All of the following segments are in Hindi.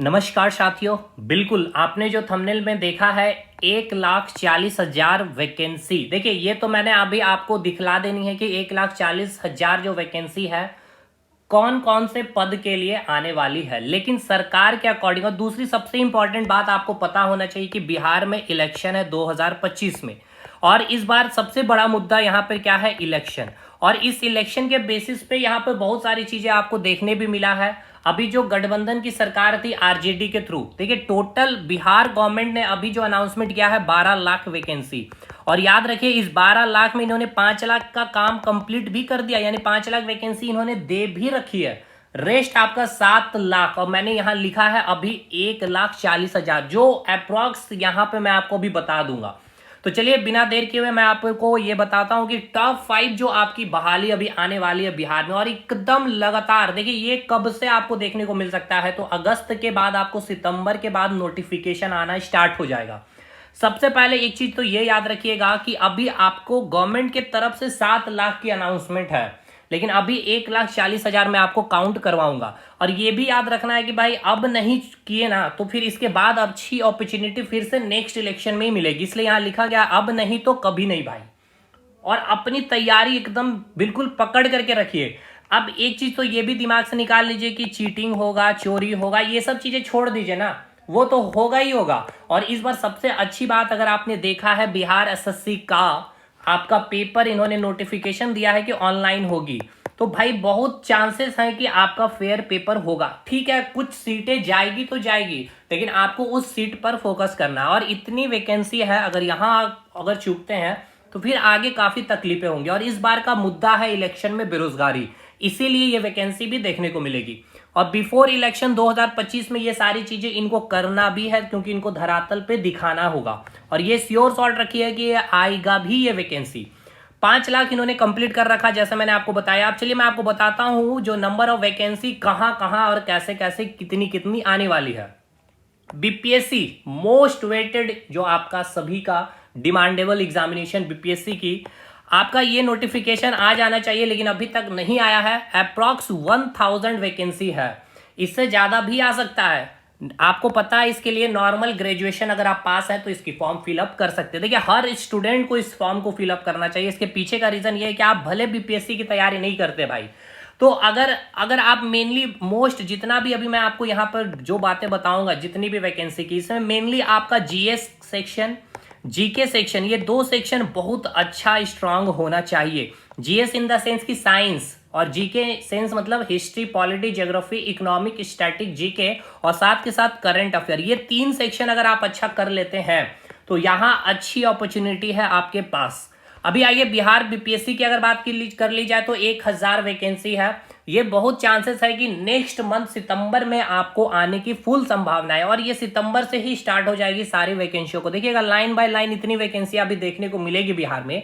नमस्कार साथियों। बिल्कुल आपने जो थंबनेल में देखा है 1,40,000 वैकेंसी। देखिए ये तो मैंने अभी आपको दिखला देनी है कि 1,40,000 जो वैकेंसी है कौन कौन से पद के लिए आने वाली है, लेकिन सरकार के अकॉर्डिंग। और दूसरी सबसे इंपॉर्टेंट बात आपको पता होना चाहिए कि बिहार में इलेक्शन है 2025 में, और इस बार सबसे बड़ा मुद्दा यहाँ पर क्या है, इलेक्शन। और इस इलेक्शन के बेसिस पे यहाँ पे बहुत सारी चीजें आपको देखने भी मिला है। अभी जो गठबंधन की सरकार थी आरजेडी के थ्रू, देखिए टोटल बिहार गवर्नमेंट ने अभी जो अनाउंसमेंट किया है 12 लाख वैकेंसी। और याद रखिए इस 12 लाख में इन्होंने 5 लाख का काम कंप्लीट भी कर दिया, यानी 5 लाख वैकेंसी इन्होंने दे भी रखी है। रेस्ट आपका 7 लाख, और मैंने यहां लिखा है अभी 1,40,000, जो अप्रोक्स यहां पे मैं आपको भी बता दूंगा। तो चलिए बिना देर किए हुए मैं आपको ये बताता हूं कि टॉप 5 जो आपकी बहाली अभी आने वाली है बिहार में, और एकदम लगातार। देखिए ये कब से आपको देखने को मिल सकता है, तो अगस्त के बाद आपको सितंबर के बाद नोटिफिकेशन आना स्टार्ट हो जाएगा। सबसे पहले एक चीज तो ये याद रखिएगा कि अभी आपको गवर्नमेंट की तरफ से 7 लाख की अनाउंसमेंट है, लेकिन अभी 1,40,000 में आपको काउंट करवाऊंगा। और ये भी याद रखना है कि भाई अब नहीं किए ना तो फिर इसके बाद अच्छी अपॉर्चुनिटी फिर से नेक्स्ट इलेक्शन में ही मिलेगी, इसलिए यहां लिखा गया अब नहीं तो कभी नहीं भाई। और अपनी तैयारी एकदम बिल्कुल पकड़ करके रखिए। अब एक चीज तो ये भी दिमाग से निकाल लीजिए कि चीटिंग होगा, चोरी होगा, ये सब चीजें छोड़ दीजिए ना, वो तो होगा ही होगा। और इस बार सबसे अच्छी बात अगर आपने देखा है, बिहार एसएससी का आपका पेपर इन्होंने नोटिफिकेशन दिया है कि ऑनलाइन होगी, तो भाई बहुत चांसेस हैं कि आपका फेयर पेपर होगा। ठीक है, कुछ सीटें जाएगी तो जाएगी, लेकिन आपको उस सीट पर फोकस करना है। और इतनी वैकेंसी है, अगर यहां अगर चूकते हैं तो फिर आगे काफी तकलीफें होंगी। और इस बार का मुद्दा है इलेक्शन में बेरोजगारी, इसीलिए ये वैकेंसी भी देखने को मिलेगी। और बिफोर इलेक्शन 2025 में ये सारी चीजें इनको करना भी है, क्योंकि इनको धरातल पे दिखाना होगा। और ये श्योर शॉट रखिए कि ये आएगा भी ये वैकेंसी। 5 लाख इन्होंने कंप्लीट कर रखा, जैसे मैंने आपको बताया। अब चलिए मैं आपको बताता हूं जो नंबर ऑफ वैकेंसी कहां कहां और कैसे कैसे कितनी कितनी आने वाली है। बीपीएससी मोस्ट वेटेड, जो आपका सभी का डिमांडेबल एग्जामिनेशन बीपीएससी की, आपका ये नोटिफिकेशन आ जाना चाहिए, लेकिन अभी तक नहीं आया है। अप्रॉक्स 1000 वैकेंसी है, इससे ज्यादा भी आ सकता है। आपको पता है इसके लिए नॉर्मल ग्रेजुएशन अगर आप पास है तो इसकी फॉर्म फिलअप कर सकते हैं। देखिए हर स्टूडेंट को इस फॉर्म को फिलअप करना चाहिए। इसके पीछे का रीजन ये है कि आप भले बीपीएससी की तैयारी नहीं करते भाई, तो अगर आप मेनली मोस्ट जितना भी अभी मैं आपको यहाँ पर जो बातें बताऊंगा, जितनी भी वैकेंसी की, इसमें मेनली आपका जीएस सेक्शन, जीके सेक्शन, ये 2 सेक्शन बहुत अच्छा स्ट्रांग होना चाहिए। जीएस इन द सेंस की साइंस, और जीके सेंस मतलब history, polity, geography, economic, static, GK, और साथ के साथ करंट अफेयर। ये 3 सेक्शन अगर आप अच्छा कर लेते हैं तो यहाँ अच्छी अपॉर्चुनिटी है आपके पास। अभी आइए बिहार बीपीएससी की अगर बात कर ली जाए तो 1000 वैकेंसी है। ये बहुत चांसेस है कि नेक्स्ट मंथ सितंबर में आपको आने की फुल संभावना है, और ये सितंबर से ही स्टार्ट हो जाएगी सारी वैकेंसियों को। देखिएगा लाइन बाय लाइन इतनी वैकेंसी अभी देखने को मिलेगी बिहार में,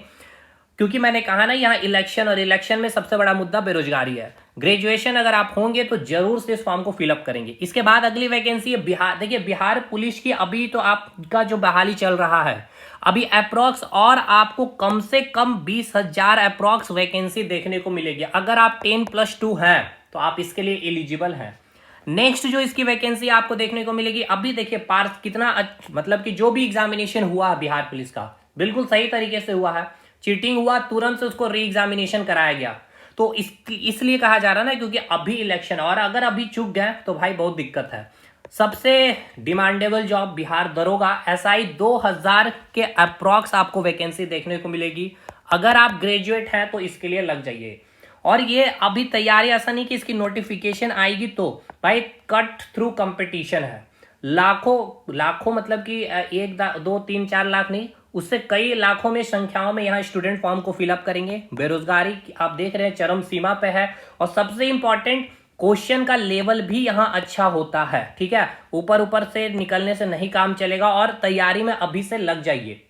क्योंकि मैंने कहा ना यहाँ इलेक्शन, और इलेक्शन में सबसे बड़ा मुद्दा बेरोजगारी है। ग्रेजुएशन अगर आप होंगे तो जरूर से इस फॉर्म को फिलअप करेंगे। इसके बाद अगली वैकेंसी है बिहार। देखिए बिहार पुलिस की अभी तो आपका जो बहाली चल रहा है अभी अप्रॉक्स, और आपको कम से कम 20,000 अप्रॉक्स वैकेंसी देखने को मिलेगी। अगर आप 10+2 हैं तो आप इसके लिए एलिजिबल हैं। नेक्स्ट जो इसकी वैकेंसी आपको देखने को मिलेगी, अभी देखिए पार्थ कितना मतलब कि जो भी एग्जामिनेशन हुआ बिहार पुलिस का बिल्कुल सही तरीके से हुआ है। चीटिंग हुआ तुरंत से उसको री एग्जामिनेशन कराया गया, तो इसलिए कहा जा रहा है ना, क्योंकि अभी इलेक्शन, और अगर अभी चूक गए तो भाई बहुत दिक्कत है। सबसे डिमांडेबल जॉब बिहार दरोगा, एसआई 2000 के अप्रॉक्स आपको वैकेंसी देखने को मिलेगी। अगर आप ग्रेजुएट हैं तो इसके लिए लग जाइए। और ये अभी तैयारी ऐसा नहीं कि इसकी नोटिफिकेशन आएगी तो भाई कट थ्रू कंपटीशन है। लाखों लाखों मतलब कि 1 2 3 4 लाख नहीं, उससे कई लाखों में संख्याओं में यहाँ स्टूडेंट फॉर्म को फिलअप करेंगे। बेरोजगारी आप देख रहे हैं चरम सीमा पे है, और सबसे इंपॉर्टेंट क्वेश्चन का लेवल भी यहाँ अच्छा होता है। ठीक है, ऊपर ऊपर से निकलने से नहीं काम चलेगा, और तैयारी में अभी से लग जाइए।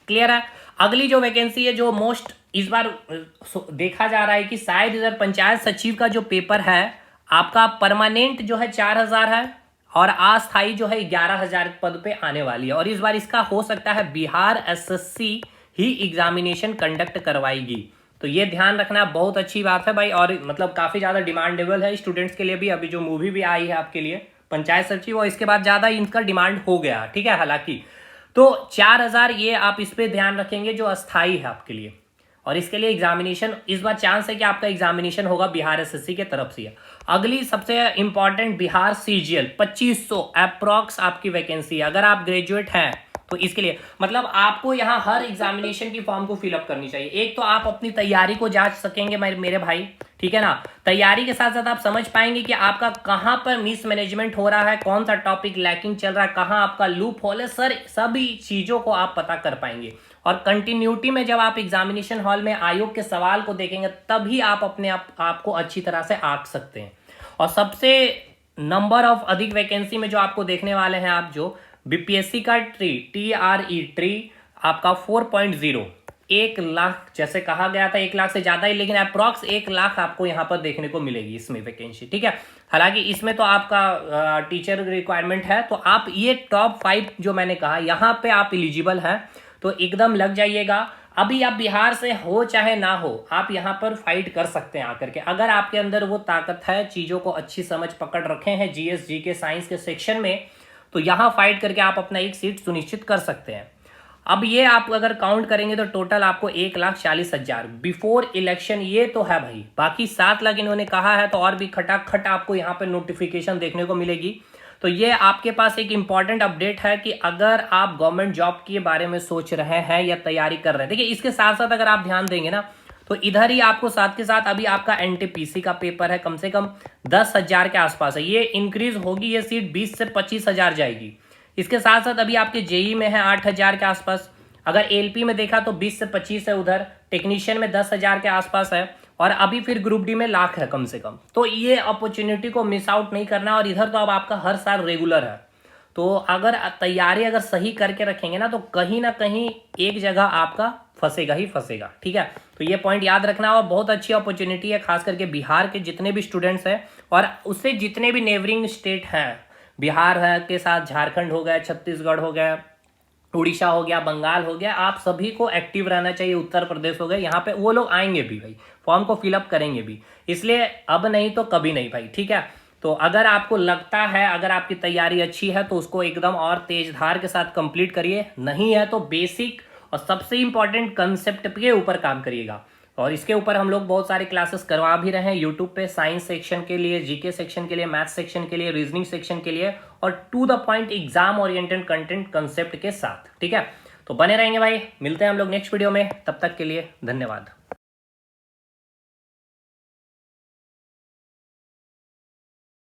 क्लियर है। अगली जो वैकेंसी है, जो मोस्ट इस बार देखा जा रहा है कि शायद इधर पंचायत सचिव का जो पेपर है आपका परमानेंट जो है 4000 है, और अस्थायी जो है 11,000 पद पे आने वाली है। और इस बार इसका हो सकता है बिहार एसएससी ही एग्जामिनेशन कंडक्ट करवाएगी, तो ये ध्यान रखना बहुत अच्छी बात है भाई। और मतलब काफी ज्यादा डिमांडेबल है स्टूडेंट्स के लिए भी। अभी जो मूवी भी आई है आपके लिए पंचायत सचिव, और इसके बाद ज़्यादा इनका डिमांड हो गया, ठीक है। हालांकि तो 4000 ये आप इस पर ध्यान रखेंगे जो अस्थाई है आपके लिए। और इसके लिए एग्जामिनेशन इस बार चांस है कि आपका एग्जामिनेशन होगा बिहार एसएससी के तरफ से। अगली सबसे इंपॉर्टेंट बिहार सीजीएल 2500 अप्रॉक्स आपकी वैकेंसी है। अगर आप ग्रेजुएट हैं तो इसके लिए मतलब आपको यहाँ हर एग्जामिनेशन की फॉर्म को फिलअप करनी चाहिए। एक तो आप अपनी तैयारी को जांच सकेंगे मेरे भाई, ठीक है ना। तैयारी के साथ साथ आप समझ पाएंगे कि आपका कहाँ पर मिसमैनेजमेंट हो रहा है, कौन सा टॉपिक लैकिंग चल रहा है, कहाँ आपका लूप होल है, सर सभी चीजों को आप पता कर पाएंगे। और कंटिन्यूटी में जब आप एग्जामिनेशन हॉल में आयोग के सवाल को देखेंगे तभी आप अपने आपको अच्छी तरह से आंक सकते हैं। और सबसे नंबर ऑफ अधिक वैकेंसी में जो आपको देखने वाले हैं आप, जो बीपीएससी का ट्री आपका 4.0 1 लाख, जैसे कहा गया था 1 लाख से ज्यादा ही, लेकिन अप्रॉक्स 1 लाख आपको यहाँ पर देखने को मिलेगी इसमें वैकेंसी, ठीक है। हालांकि इसमें तो आपका टीचर रिक्वायरमेंट है, तो आप ये टॉप 5 जो मैंने कहा यहाँ पे आप एलिजिबल हैं तो एकदम लग जाइएगा। अभी आप बिहार से हो चाहे ना हो, आप यहाँ पर फाइट कर सकते हैं आकर के। अगर आपके अंदर वो ताकत है, चीज़ों को अच्छी समझ पकड़ रखे हैं जीएस जीके साइंस के सेक्शन में, तो यहाँ फाइट करके आप अपना एक सीट सुनिश्चित कर सकते हैं। अब ये आप अगर काउंट करेंगे तो टोटल आपको 1,40,000 बिफोर इलेक्शन, ये तो है भाई। बाकी 7 लाख इन्होंने कहा है तो और भी खटाखट आपको यहाँ पे नोटिफिकेशन देखने को मिलेगी। तो ये आपके पास एक इंपॉर्टेंट अपडेट है कि अगर आप गवर्नमेंट जॉब के बारे में सोच रहे हैं या तैयारी कर रहे हैं, देखिए इसके साथ साथ अगर आप ध्यान देंगे ना तो इधर ही आपको साथ के साथ अभी आपका एनटीपीसी का पेपर है, कम से कम 10,000 के आसपास है। ये इंक्रीज होगी, ये सीट 20 से 25,000 जाएगी। इसके साथ साथ अभी आपके जेई में है 8,000 के आसपास। अगर एलपी में देखा तो 20 से 25 है, उधर टेक्नीशियन में 10,000 के आसपास है, और अभी फिर ग्रुप डी में लाख है कम से कम। तो ये अपॉर्चुनिटी को मिस आउट नहीं करना। और इधर तो अब आपका हर साल रेगुलर है, तो अगर तैयारी अगर सही करके रखेंगे ना तो कहीं ना कहीं एक जगह आपका फंसेगा ही फंसेगा, ठीक है। तो ये पॉइंट याद रखना। और बहुत अच्छी अपॉर्चुनिटी है, खास करके बिहार के जितने भी स्टूडेंट्स हैं और उससे जितने भी नेबरिंग स्टेट हैं, बिहार है के साथ झारखंड हो गया, छत्तीसगढ़ हो गया, उड़ीसा हो गया, बंगाल हो गया, आप सभी को एक्टिव रहना चाहिए। उत्तर प्रदेश हो गया, यहाँ पे वो लोग आएंगे भी भाई, फॉर्म को फिलअप करेंगे भी, इसलिए अब नहीं तो कभी नहीं भाई, ठीक है। तो अगर आपको लगता है, अगर आपकी तैयारी अच्छी है तो उसको एकदम और तेज धार के साथ कंप्लीट करिए, नहीं है तो बेसिक और सबसे इंपॉर्टेंट कंसेप्ट के ऊपर काम करिएगा। और इसके ऊपर हम लोग बहुत सारे क्लासेस करवा भी रहे हैं यूट्यूब पे, साइंस सेक्शन के लिए, जीके सेक्शन के लिए, मैथ्स सेक्शन के लिए, रीजनिंग सेक्शन के लिए, और to the point exam oriented content concept के साथ, ठीक है। तो बने रहेंगे भाई, मिलते हैं हम लोग नेक्स्ट वीडियो में, तब तक के लिए धन्यवाद।